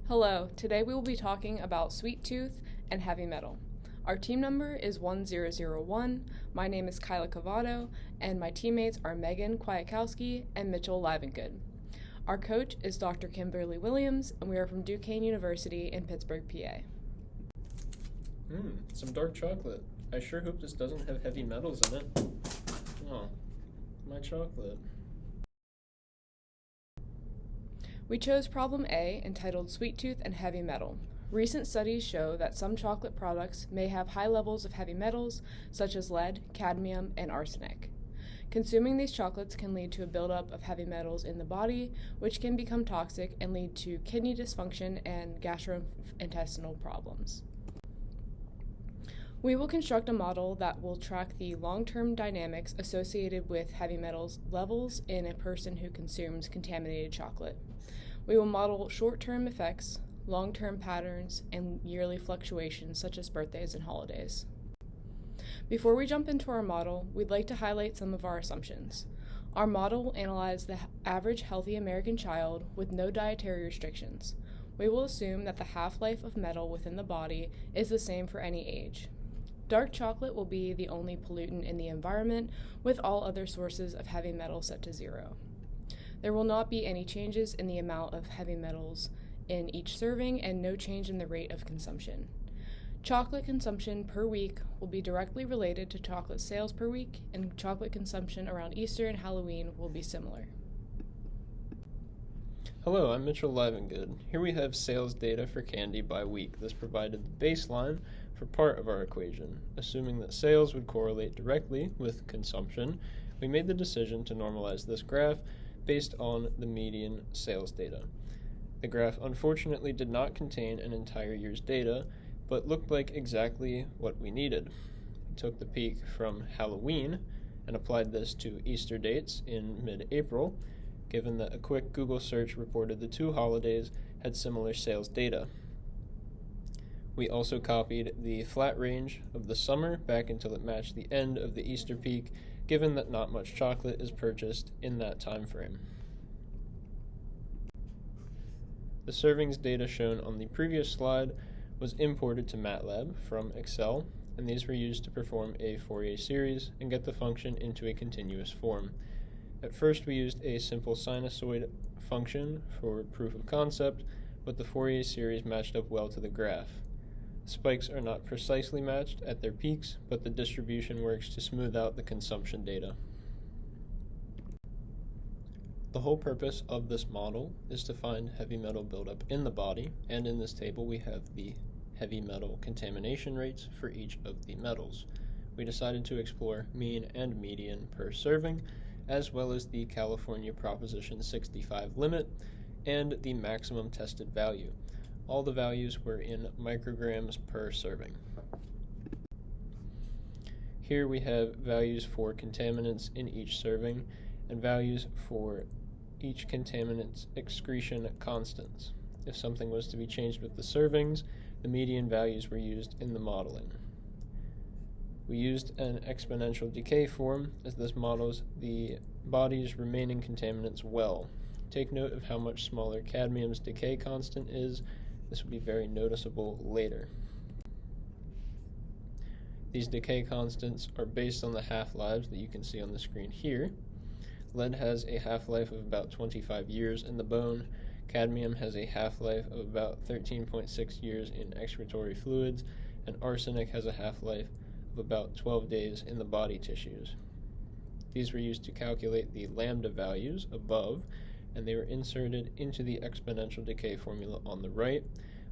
Hello, today we will be talking about sweet tooth and heavy metal. Our team number is 1001. My name is Kyla Covato, and my teammates are Megan Kwiatkowski and Mitchell Livengood. Our coach is Dr. Kimberly Williams, and we are from Duquesne University in Pittsburgh, PA. Some dark chocolate. I sure hope this doesn't have heavy metals in it. Oh, my chocolate. We chose problem A, entitled Sweet Tooth and Heavy Metal. Recent studies show that some chocolate products may have high levels of heavy metals, such as lead, cadmium, and arsenic. Consuming these chocolates can lead to a buildup of heavy metals in the body, which can become toxic and lead to kidney dysfunction and gastrointestinal problems. We will construct a model that will track the long-term dynamics associated with heavy metals levels in a person who consumes contaminated chocolate. We will model short-term effects, long-term patterns, and yearly fluctuations such as birthdays and holidays. Before we jump into our model, we'd like to highlight some of our assumptions. Our model will analyze the average healthy American child with no dietary restrictions. We will assume that the half-life of metal within the body is the same for any age. Dark chocolate will be the only pollutant in the environment, with all other sources of heavy metal set to 0. There will not be any changes in the amount of heavy metals in each serving and no change in the rate of consumption. Chocolate consumption per week will be directly related to chocolate sales per week, and chocolate consumption around Easter and Halloween will be similar. Hello, I'm Mitchell Livengood. Here we have sales data for candy by week. This provided the baseline for part of our equation. Assuming that sales would correlate directly with consumption, we made the decision to normalize this graph based on the median sales data. The graph unfortunately did not contain an entire year's data, but looked like exactly what we needed. We took the peak from Halloween and applied this to Easter dates in mid-April, given that a quick Google search reported the two holidays had similar sales data. We also copied the flat range of the summer back until it matched the end of the Easter peak, given that not much chocolate is purchased in that time frame. The servings data shown on the previous slide was imported to MATLAB from Excel, and these were used to perform a Fourier series and get the function into a continuous form. At first we used a simple sinusoid function for proof of concept, but the Fourier series matched up well to the graph. Spikes are not precisely matched at their peaks, but the distribution works to smooth out the consumption data. The whole purpose of this model is to find heavy metal buildup in the body, and in this table we have the heavy metal contamination rates for each of the metals. We decided to explore mean and median per serving, as well as the California Proposition 65 limit and the maximum tested value. All the values were in micrograms per serving. Here we have values for contaminants in each serving and values for each contaminant's excretion constants. If something was to be changed with the servings, the median values were used in the modeling. We used an exponential decay form, as this models the body's remaining contaminants well. Take note of how much smaller cadmium's decay constant is. This will be very noticeable later. These decay constants are based on the half-lives that you can see on the screen here. Lead has a half-life of about 25 years in the bone. Cadmium has a half-life of about 13.6 years in excretory fluids, and arsenic has a half-life of about 12 days in the body tissues. These were used to calculate the lambda values above, and they were inserted into the exponential decay formula on the right,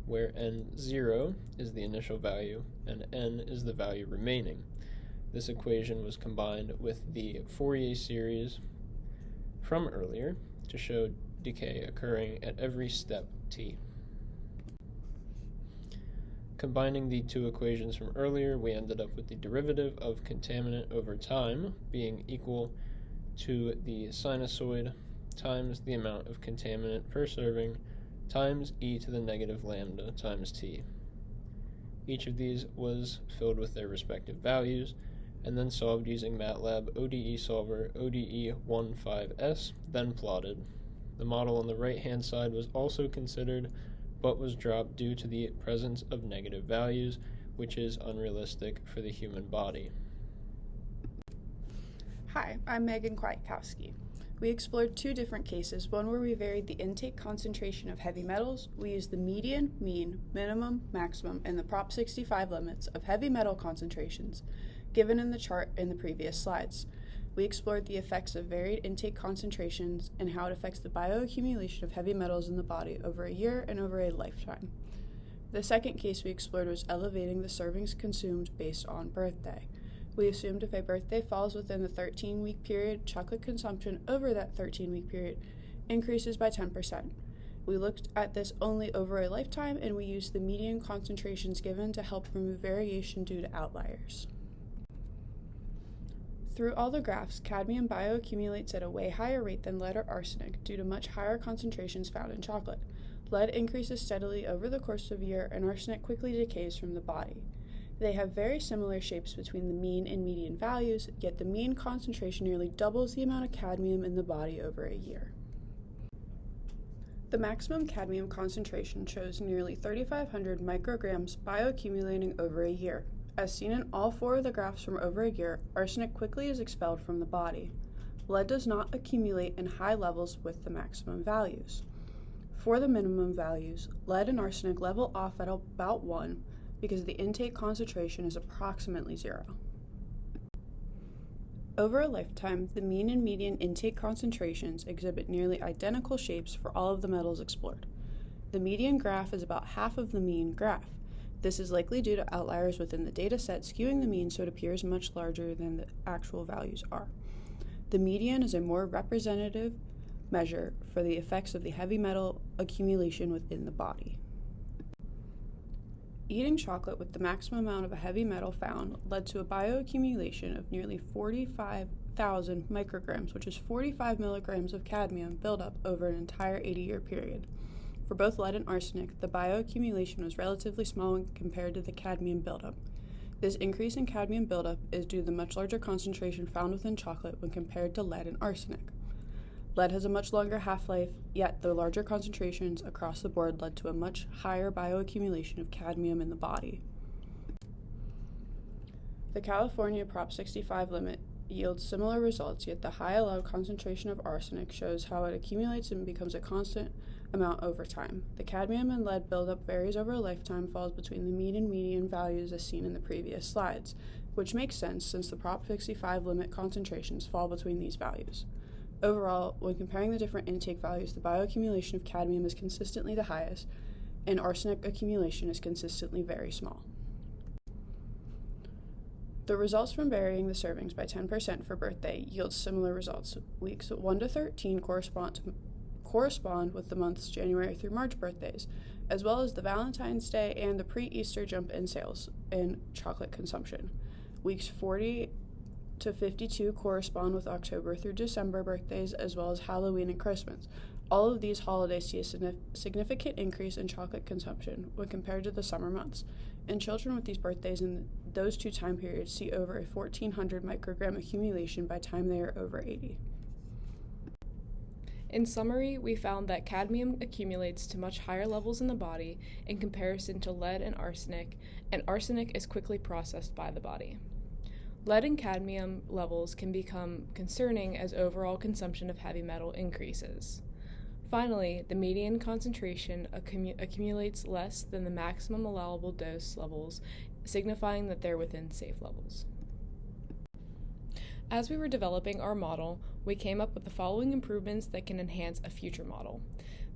where n0 is the initial value and n is the value remaining. This equation was combined with the Fourier series from earlier to show decay occurring at every step t. Combining the two equations from earlier, we ended up with the derivative of contaminant over time being equal to the sinusoid times the amount of contaminant per serving times e to the negative lambda times t. Each of these was filled with their respective values and then solved using MATLAB ODE Solver ODE15S, then plotted. The model on the right-hand side was also considered, but was dropped due to the presence of negative values, which is unrealistic for the human body. Hi, I'm Kwiatkowski. We explored two different cases, one where we varied the intake concentration of heavy metals. We used the median, mean, minimum, maximum, and the Prop 65 limits of heavy metal concentrations given in the chart in the previous slides. We explored the effects of varied intake concentrations and how it affects the bioaccumulation of heavy metals in the body over a year and over a lifetime. The second case we explored was elevating the servings consumed based on birthday. We assumed if a birthday falls within the 13-week period, chocolate consumption over that 13-week period increases by 10%. We looked at this only over a lifetime, and we used the median concentrations given to help remove variation due to outliers. Through all the graphs, cadmium bioaccumulates at a way higher rate than lead or arsenic due to much higher concentrations found in chocolate. Lead increases steadily over the course of a year, and arsenic quickly decays from the body. They have very similar shapes between the mean and median values, yet the mean concentration nearly doubles the amount of cadmium in the body over a year. The maximum cadmium concentration shows nearly 3,500 micrograms bioaccumulating over a year. As seen in all four of the graphs from over a year, arsenic quickly is expelled from the body. Lead does not accumulate in high levels with the maximum values. For the minimum values, lead and arsenic level off at about 1, because the intake concentration is approximately 0. Over a lifetime, the mean and median intake concentrations exhibit nearly identical shapes for all of the metals explored. The median graph is about half of the mean graph. This is likely due to outliers within the data set skewing the mean so it appears much larger than the actual values are. The median is a more representative measure for the effects of the heavy metal accumulation within the body. Eating chocolate with the maximum amount of a heavy metal found led to a bioaccumulation of nearly 45,000 micrograms, which is 45 milligrams of cadmium buildup over an entire 80-year period. For both lead and arsenic, the bioaccumulation was relatively small when compared to the cadmium buildup. This increase in cadmium buildup is due to the much larger concentration found within chocolate when compared to lead and arsenic. Lead has a much longer half-life, yet the larger concentrations across the board led to a much higher bioaccumulation of cadmium in the body. The California Prop 65 limit yields similar results, yet the high allowed concentration of arsenic shows how it accumulates and becomes a constant amount over time. The cadmium and lead buildup varies over a lifetime, falls between the mean and median values as seen in the previous slides, which makes sense since the Prop 65 limit concentrations fall between these values. Overall, when comparing the different intake values, the bioaccumulation of cadmium is consistently the highest, and arsenic accumulation is consistently very small. The results from varying the servings by 10% for birthday yield similar results. Weeks 1 to 13 correspond with the months January through March birthdays, as well as the Valentine's Day and the pre-Easter jump in sales and chocolate consumption. Weeks 40 to 52 correspond with October through December birthdays, as well as Halloween and Christmas. All of these holidays see a significant increase in chocolate consumption when compared to the summer months, and children with these birthdays in those two time periods see over a 1,400 microgram accumulation by the time they are over 80. In summary, we found that cadmium accumulates to much higher levels in the body in comparison to lead and arsenic is quickly processed by the body. Lead and cadmium levels can become concerning as overall consumption of heavy metal increases. Finally, the median concentration accumulates less than the maximum allowable dose levels, signifying that they're within safe levels. As we were developing our model, we came up with the following improvements that can enhance a future model.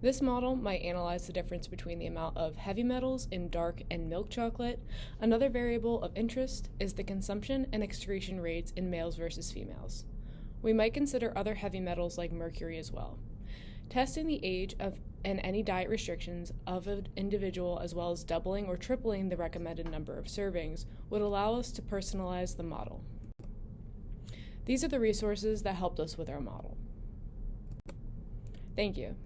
This model might analyze the difference between the amount of heavy metals in dark and milk chocolate. Another variable of interest is the consumption and excretion rates in males versus females. We might consider other heavy metals like mercury as well. Testing the age of and any diet restrictions of an individual, as well as doubling or tripling the recommended number of servings, would allow us to personalize the model. These are the resources that helped us with our model. Thank you.